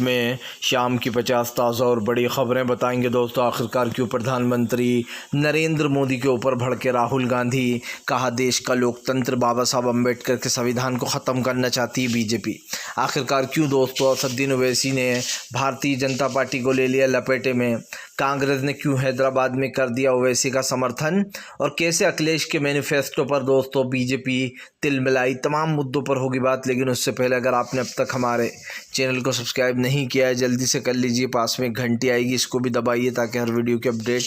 में शाम की 50 ताज़ा और बड़ी खबरें बताएंगे दोस्तों। आखिरकार क्यों प्रधानमंत्री नरेंद्र मोदी के ऊपर भड़के राहुल गांधी, कहा देश का लोकतंत्र बाबा साहब अम्बेडकर के संविधान को ख़त्म करना चाहती है बीजेपी। आखिरकार क्यों दोस्तों असदुद्दीन ओवैसी ने भारतीय जनता पार्टी को ले लिया लपेटे में, कांग्रेस ने क्यों हैदराबाद में कर दिया ओवैसी का समर्थन, और कैसे अखिलेश के मैनिफेस्टो पर दोस्तों बीजेपी तिलमिलाई, तमाम मुद्दों पर होगी बात। लेकिन उससे पहले अगर आपने अब तक हमारे चैनल को सब्सक्राइब नहीं किया है जल्दी से कर लीजिए, पास में एक घंटी आएगी इसको भी दबाइए ताकि हर वीडियो की अपडेट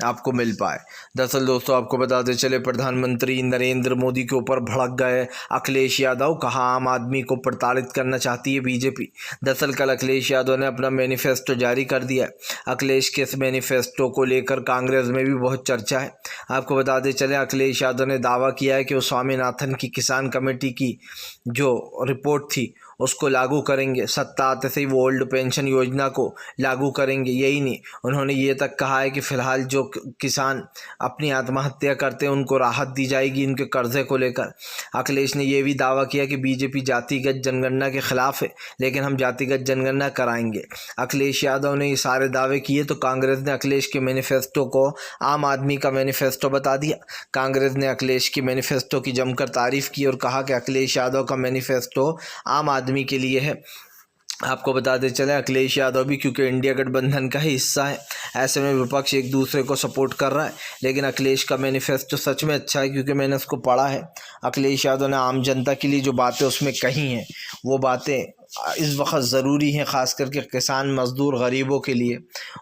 आपको मिल पाए। दरअसल दोस्तों आपको बताते चले प्रधानमंत्री नरेंद्र मोदी के ऊपर भड़क गए अखिलेश यादव, कहा आम आदमी को प्रताड़ित करना चाहती है बीजेपी। दरअसल कल अखिलेश यादव ने अपना मैनिफेस्टो जारी कर दिया है। अखिलेश के इस मैनिफेस्टो को लेकर कांग्रेस में भी बहुत चर्चा है। आपको बताते चले अखिलेश यादव ने दावा किया है कि वो स्वामीनाथन की किसान कमेटी की जो रिपोर्ट थी उसको लागू करेंगे, सत्ता आते से ही वो ओल्ड पेंशन योजना को लागू करेंगे। यही नहीं, उन्होंने ये तक कहा है कि फ़िलहाल जो किसान अपनी आत्महत्या करते हैं उनको राहत दी जाएगी इनके कर्जे को लेकर। अखिलेश ने यह भी दावा किया कि बीजेपी जातिगत जनगणना के खिलाफ है लेकिन हम जातिगत जनगणना कराएंगे। अखिलेश यादव ने ये सारे दावे किए तो कांग्रेस ने अखिलेश के मैनिफेस्टो को आम आदमी का मैनिफेस्टो बता दिया। कांग्रेस ने अखिलेश के मैनिफेस्टो की जमकर तारीफ की और कहा कि अखिलेश यादव का मैनिफेस्टो आम आदमी के लिए है। आपको बताते चले अखिलेश यादव भी क्योंकि इंडिया गठबंधन का ही हिस्सा है, ऐसे में विपक्ष एक दूसरे को सपोर्ट कर रहा है। लेकिन अखिलेश का मैनिफेस्टो सच में अच्छा है क्योंकि मैंने उसको पढ़ा है। अखिलेश यादव ने आम जनता के लिए जो बातें उसमें कही हैं वो बातें इस वक्त ज़रूरी हैं, ख़ास करके किसान मज़दूर गरीबों के लिए।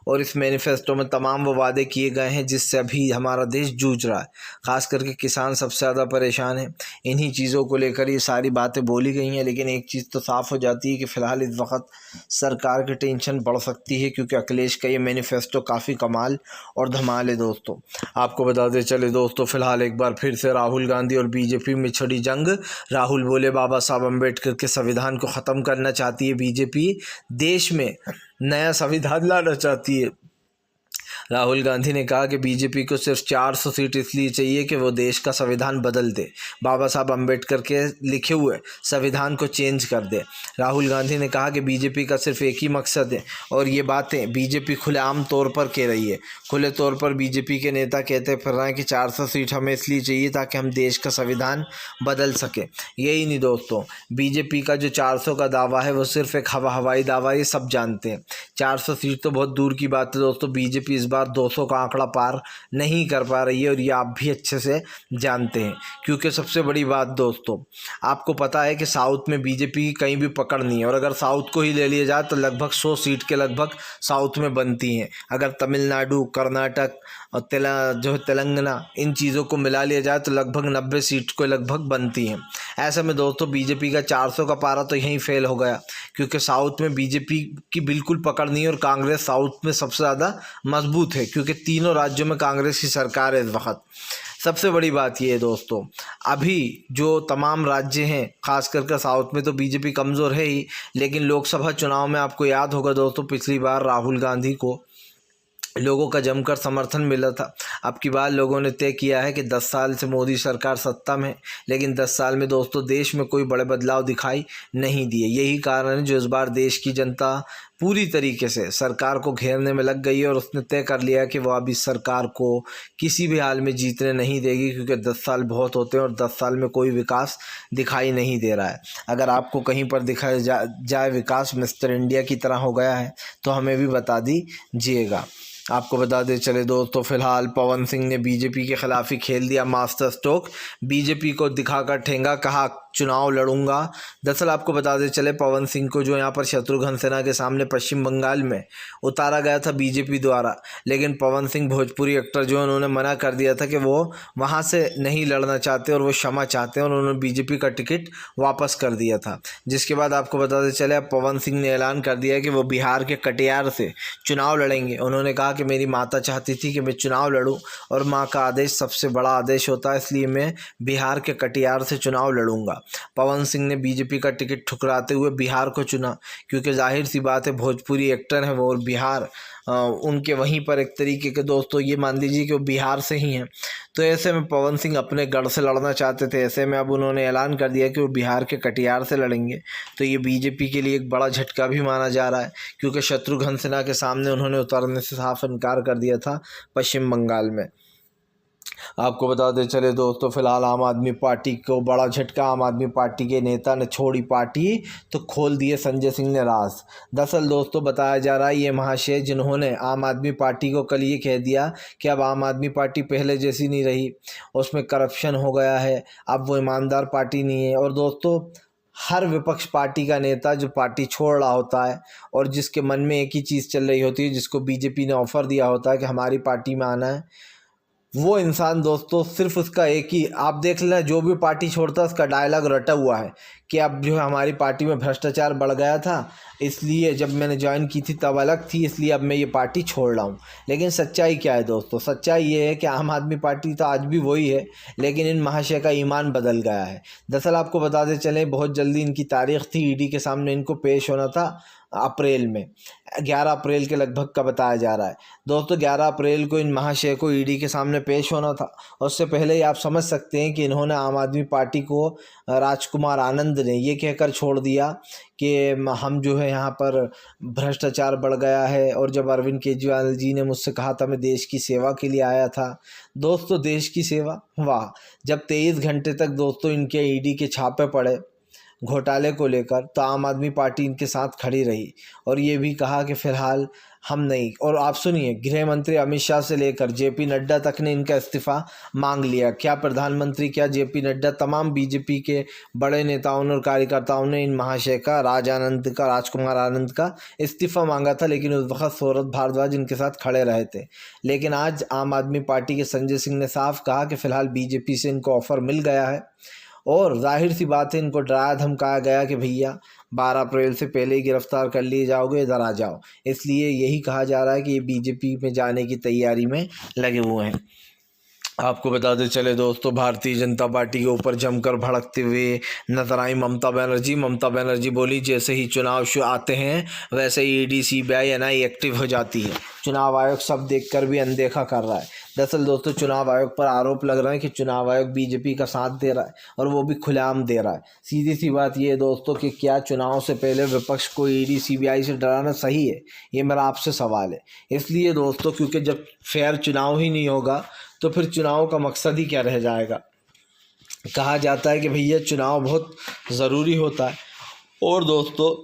और इस मैनिफेस्टो में तमाम वो वादे किए गए हैं जिससे अभी हमारा देश जूझ रहा है, ख़ास करके किसान सबसे ज़्यादा परेशान है। इन्हीं चीज़ों को लेकर ये सारी बातें बोली गई हैं। लेकिन एक चीज़ तो साफ़ हो जाती है कि फ़िलहाल इस वक्त सरकार की टेंशन बढ़ सकती है क्योंकि अखिलेश का ये मैनिफेस्टो काफ़ी कमाल और धमाल है दोस्तों। आपको बताते चले दोस्तों फ़िलहाल एक बार फिर से राहुल गांधी और बीजेपी में छिड़ी जंग। राहुल बोले बाबा साहब अम्बेडकर के संविधान को ख़त्म करना चाहती है बीजेपी, देश में नया संविधान लाना चाहती है। राहुल गांधी ने कहा कि बीजेपी को सिर्फ 400 सीट इसलिए चाहिए कि वो देश का संविधान बदल दे, बाबा साहब अम्बेडकर के लिखे हुए संविधान को चेंज कर दे। राहुल गांधी ने कहा कि बीजेपी का सिर्फ एक ही मकसद है और ये बातें बीजेपी खुलेआम तौर पर कह रही है। खुले तौर पर बीजेपी के नेता कहते फिर रहे हैं कि 400 सीट हमें इसलिए चाहिए ताकि हम देश का संविधान बदल सकें। यही नहीं दोस्तों, बीजेपी का जो 400 का दावा है वो सिर्फ एक हवाई दावा, ये सब जानते हैं। 400 सीट तो बहुत दूर की बात है दोस्तों, बीजेपी इस बार 200 का आंकड़ा पार नहीं कर पा रही है और ये आप भी अच्छे से जानते हैं। क्योंकि सबसे बड़ी बात दोस्तों, आपको पता है कि साउथ में बीजेपी की कहीं भी पकड़ नहीं है और अगर साउथ को ही ले लिया जाए तो लगभग 100 सीट के लगभग साउथ में बनती हैं। अगर तमिलनाडु, कर्नाटक और तेलंगाना इन चीज़ों को मिला लिया जाए तो लगभग 90 सीट को लगभग बनती हैं। ऐसे में दोस्तों बीजेपी का 400 का पारा तो यहीं फेल हो गया क्योंकि साउथ में बीजेपी की बिल्कुल पकड़ नहीं है और कांग्रेस साउथ में सबसे ज़्यादा मजबूत है क्योंकि तीनों राज्यों में कांग्रेस की सरकार है इस वक्त। सबसे बड़ी बात यह है दोस्तों, अभी जो तमाम राज्य हैं खास करके साउथ में तो बीजेपी कमज़ोर है ही, लेकिन लोकसभा चुनाव में आपको याद होगा दोस्तों पिछली बार राहुल गांधी को लोगों का जमकर समर्थन मिला था। अब की बार लोगों ने तय किया है कि 10 साल से मोदी सरकार सत्ता में है लेकिन 10 साल में दोस्तों देश में कोई बड़े बदलाव दिखाई नहीं दिए। यही कारण है जो इस बार देश की जनता पूरी तरीके से सरकार को घेरने में लग गई है और उसने तय कर लिया कि वह अब इस सरकार को किसी भी हाल में जीतने नहीं देगी क्योंकि 10 साल बहुत होते हैं और 10 साल में कोई विकास दिखाई नहीं दे रहा है। अगर आपको कहीं पर दिखाया जाए विकास मिस्टर इंडिया की तरह हो गया है तो हमें भी बता दीजिएगा। आपको बता दें चले दोस्तों फ़िलहाल पवन सिंह ने बीजेपी के खिलाफ ही खेल दिया मास्टर स्ट्रोक, बीजेपी को दिखाकर ठेंगा, कहा चुनाव लड़ूंगा। दरअसल आपको बता दें चले पवन सिंह को जो यहाँ पर शत्रुघ्न सिन्हा के सामने पश्चिम बंगाल में उतारा गया था बीजेपी द्वारा, लेकिन पवन सिंह भोजपुरी एक्टर जो उन्होंने मना कर दिया था कि वो वहाँ से नहीं लड़ना चाहते और वो क्षमा चाहते हैं और उन्होंने बीजेपी का टिकट वापस कर दिया था। जिसके बाद आपको बताते चले अब पवन सिंह ने ऐलान कर दिया कि वो बिहार के कटिहार से चुनाव लड़ेंगे। उन्होंने कहा कि मेरी माता चाहती थी कि मैं चुनाव लड़ूं और माँ का आदेश सबसे बड़ा आदेश होता है, इसलिए मैं बिहार के कटिहार से चुनाव लड़ूंगा। होगा। पवन सिंह ने बीजेपी का टिकट ठुकराते हुए बिहार को चुना, क्योंकि जाहिर सी बात है भोजपुरी एक्टर हैं वो, और बिहार उनके वहीं पर एक तरीके के दोस्तों ये मान लीजिए कि वो बिहार से ही हैं। तो ऐसे में पवन सिंह अपने गढ़ से लड़ना चाहते थे, ऐसे में अब उन्होंने ऐलान कर दिया कि वो बिहार के कटिहार से लड़ेंगे। तो ये बीजेपी के लिए एक बड़ा झटका भी माना जा रहा है, क्योंकि शत्रुघ्न सिन्हा के सामने उन्होंने उतरने से साफ इनकार कर दिया था पश्चिम बंगाल में। आपको बता दें चले दोस्तों, फिलहाल आम आदमी पार्टी को बड़ा झटका। आम आदमी पार्टी के नेता ने छोड़ी पार्टी तो खोल दिए संजय सिंह ने राज। दरअसल दोस्तों बताया जा रहा है ये महाशय जिन्होंने आम आदमी पार्टी को कल ये कह दिया कि अब आम आदमी पार्टी पहले जैसी नहीं रही, उसमें करप्शन हो गया है, अब वो ईमानदार पार्टी नहीं है। और दोस्तों हर विपक्ष पार्टी का नेता जो पार्टी छोड़ रहा होता है और जिसके मन में एक ही चीज़ चल रही होती है, जिसको बीजेपी ने ऑफ़र दिया होता है कि हमारी पार्टी में आना है, वो इंसान दोस्तों सिर्फ उसका एक ही, आप देख लेना जो भी पार्टी छोड़ता है उसका डायलॉग रटा हुआ है कि अब जो है हमारी पार्टी में भ्रष्टाचार बढ़ गया था, इसलिए जब मैंने ज्वाइन की थी तब अलग थी, इसलिए अब मैं ये पार्टी छोड़ रहा हूँ। लेकिन सच्चाई क्या है दोस्तों? सच्चाई ये है कि आम आदमी पार्टी तो आज भी वही है, लेकिन इन महाशय का ईमान बदल गया है। दरअसल आपको बताते चलें बहुत जल्दी इनकी तारीख थी, ईडी के सामने इनको पेश होना था अप्रैल में, 11 अप्रैल के लगभग का बताया जा रहा है। दोस्तों 11 अप्रैल को इन महाशय को ईडी के सामने पेश होना था, और उससे पहले ही आप समझ सकते हैं कि इन्होंने आम आदमी पार्टी को राजकुमार आनंद ने ये कहकर छोड़ दिया कि हम जो है यहाँ पर भ्रष्टाचार बढ़ गया है, और जब अरविंद केजरीवाल जी ने मुझसे कहा था मैं देश की सेवा के लिए आया था। दोस्तों देश की सेवा, वाह! जब 23 घंटे तक दोस्तों इनके ईडी के छापे पड़े घोटाले को लेकर, तो आम आदमी पार्टी इनके साथ खड़ी रही और ये भी कहा कि फ़िलहाल हम नहीं। और आप सुनिए, गृह मंत्री अमित शाह से लेकर जेपी नड्डा तक ने इनका इस्तीफ़ा मांग लिया। क्या प्रधानमंत्री, क्या जेपी नड्डा, तमाम बीजेपी के बड़े नेताओं और कार्यकर्ताओं ने इन महाशय का, राजकुमार आनंद का इस्तीफ़ा मांगा था, लेकिन उस वक्त सौरभ भारद्वाज इनके साथ खड़े रहे थे। लेकिन आज आम आदमी पार्टी के संजय सिंह ने साफ कहा कि फ़िलहाल बीजेपी से इनको ऑफ़र मिल गया है, और जाहिर सी बात है इनको डराया धमकाया गया कि भैया 12 अप्रैल से पहले ही गिरफ्तार कर लिए जाओगे, इधर आ जाओ। इसलिए यही कहा जा रहा है कि ये बीजेपी में जाने की तैयारी में लगे हुए हैं। आपको बताते चले दोस्तों, भारतीय जनता पार्टी के ऊपर जमकर भड़कते हुए नजर आई ममता बनर्जी। ममता बनर्जी बोली जैसे ही चुनाव आते हैं वैसे ही ईडी, सीबीआई, एनआईए एक्टिव हो जाती है। चुनाव आयोग सब देखकर भी अनदेखा कर रहा है। दरअसल दोस्तों चुनाव आयोग पर आरोप लग रहा है कि चुनाव आयोग बीजेपी का साथ दे रहा है, और वो भी खुलेआम दे रहा है। सीधी सी बात ये है दोस्तों कि क्या चुनाव से पहले विपक्ष को ईडी, सीबीआई से डराना सही है? ये मेरा आपसे सवाल है। इसलिए दोस्तों क्योंकि जब फेयर चुनाव ही नहीं होगा तो फिर चुनाव का मकसद ही क्या रह जाएगा। कहा जाता है कि भैया चुनाव बहुत ज़रूरी होता है, और दोस्तों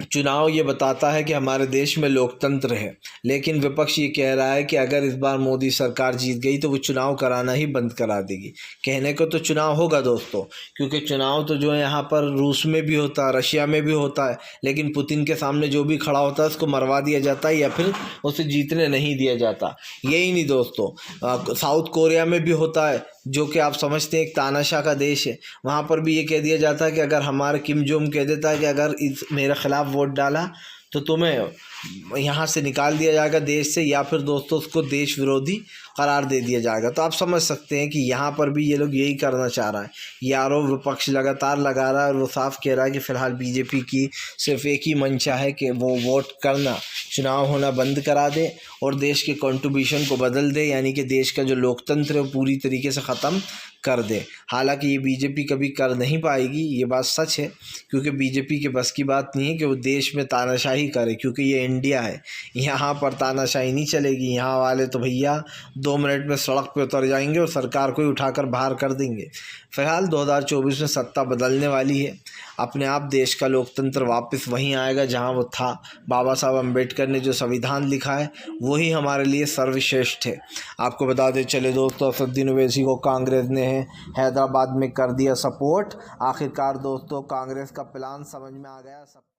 चुनाव ये बताता है कि हमारे देश में लोकतंत्र है। लेकिन विपक्ष ये कह रहा है कि अगर इस बार मोदी सरकार जीत गई तो वो चुनाव कराना ही बंद करा देगी। कहने को तो चुनाव होगा दोस्तों, क्योंकि चुनाव तो जो है यहाँ पर रूस में भी होता है, रशिया में भी होता है, लेकिन पुतिन के सामने जो भी खड़ा होता है उसको मरवा दिया जाता है या फिर उसे जीतने नहीं दिया जाता। यही नहीं दोस्तों, साउथ कोरिया में भी होता है, जो कि आप समझते हैं एक तानाशाह का देश है। वहाँ पर भी ये कह दिया जाता है कि अगर हमारा किम जोंग कह देता है कि अगर मेरे खिलाफ वोट डाला तो तुम्हें यहाँ से निकाल दिया जाएगा देश से, या फिर दोस्तों उसको देश विरोधी करार दे दिया जाएगा। तो आप समझ सकते हैं कि यहाँ पर भी ये लोग यही करना चाह रहा है। ये आरोप विपक्ष लगातार लगा रहा है, और वो साफ कह रहा है कि फ़िलहाल बीजेपी की सिर्फ एक ही मंशा है कि वो वोट करना, चुनाव होना बंद करा दे और देश के कंट्रीब्यूशन को बदल दे, यानी कि देश का जो लोकतंत्र है वो पूरी तरीके से ख़त्म कर दे। हालांकि ये बीजेपी कभी कर नहीं पाएगी, ये बात सच है, क्योंकि बीजेपी के बस की बात नहीं है कि वो देश में तानाशाही करे, क्योंकि ये इंडिया है, यहाँ पर तानाशाही नहीं चलेगी। यहाँ वाले तो भैया 2 मिनट में सड़क पे उतर जाएंगे और सरकार को ही उठाकर बाहर कर देंगे। फ़िलहाल 2024 में सत्ता बदलने वाली है, अपने आप देश का लोकतंत्र वापस वहीं आएगा जहां वो था। बाबा साहब अम्बेडकर ने जो संविधान लिखा है वही हमारे लिए सर्वश्रेष्ठ है। आपको बता दें चले दोस्तों, असदुद्दीन ओवैसी को कांग्रेस ने हैदराबाद में कर दिया सपोर्ट। आखिरकार दोस्तों कांग्रेस का प्लान समझ में आ गया।